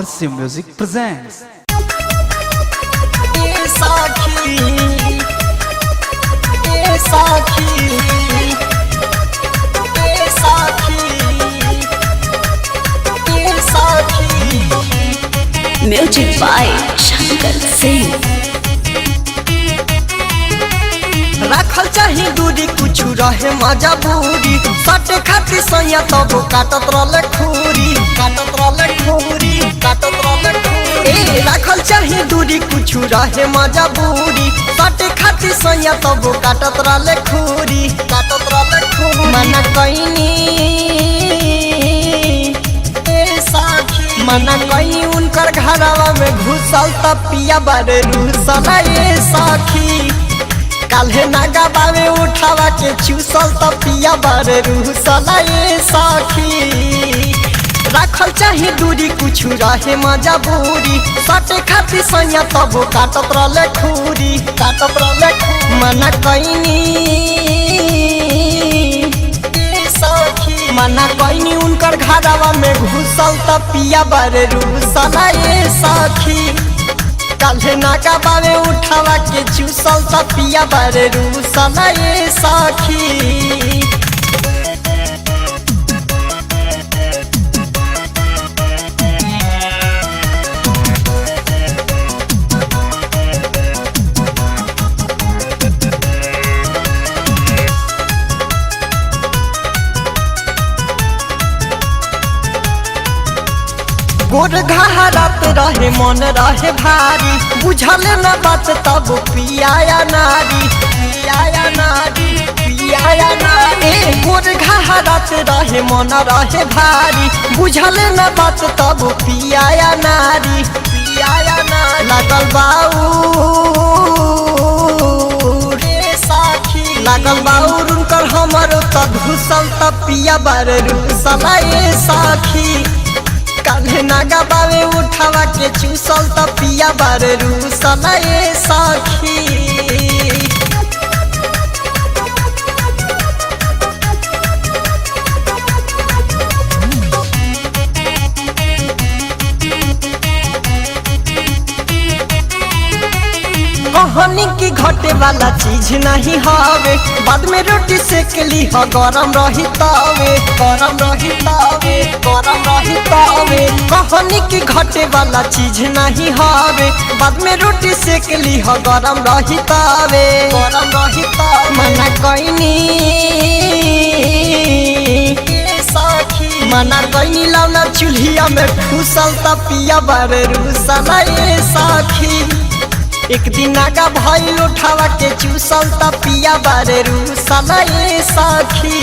RC Music presents. Music by Shankar Singh। रखल चाही दूरी कुछ रहे मजबूरी सटे खातिर सैया तब काटत रहले खूरी रखल चाही दूरी कुछ रहे मजबूरी सटे खातिर सैया तब काटत रहले खूरी मना कहीं उनकर घरवा में घुसल त पिया बारे रूसल ए सखी काल्हे नागा बावे उठावा के चूसल त पिया बारे रूसल ए सखी रखल चाही दूरी कुछ रहे मजबूरी सटे खातिर सैया तब काटत रहले खूरी मना कहीं उनकर घरवा में घुसल त पिया बारे रूसल ए सखी काल्हे नागा बावे उठावा के चूसल त पिया बारे रूसल ए सखी गोर घाहरत रहे मन रहे भारी बुझल न बात तब पियाया नारी गोर घाहरत रहे मन रहे भारी बुझल न बात तब पियाया नारी लागल बाउर उनकर हमर त घुसल त पिया बारे रूसल ए सखी काल्हे नागा बावे उठावा के चूसल त पिया बारे रूसल ए सखी कहानी की घटे वाला चीज नहीं हवे बाद में रोटी सेक ली ह गरम रही तवे कहानी की घटे वाला चीज नहीं हवे बाद में रोटी सेक ली ह गरम रही तवे मना कहीं लौना चूल्हिया में ठूसल त पिया बारे रूसल ए सखी एक दिन नागा भइल उठावा के चूसल त पिया बारे रूसल ए सखी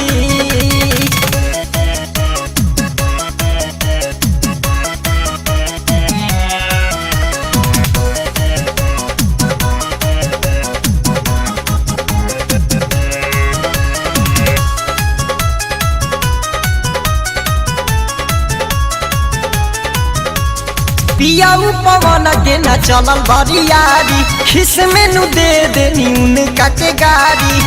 पियाऊ पवन के न चलल बरियारी खिस में नु दे देनी उनका के गाड़ी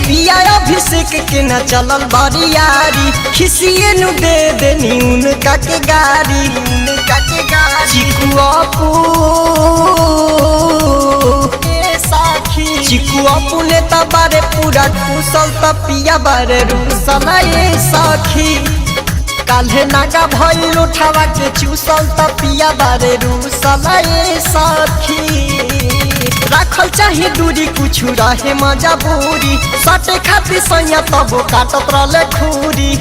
पिया अभिषेक के न चलल बरियारी खिसिए नु दे देनी उनका के गाड़ी चिकू अपू ने त बारे पूरा कुशल त पिया बारे रूसल ए सखी काल्हे नागा भइल उठावा के चूसल त पिया बारे रूसल ए सखी रखल चाही दूरी कुछ रहे मजबूरी सटे खातिर सैया तब काटत रहले खूरी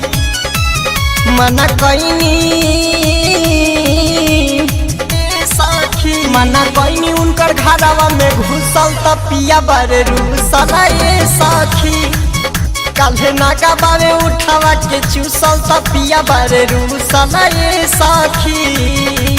मना कहीं उनकर घरवा में घुसल त पिया बारे रूसल ए सखी काल्हे नागा बावे उठावा के चूसल त पिया बारे रूसल ए सखी।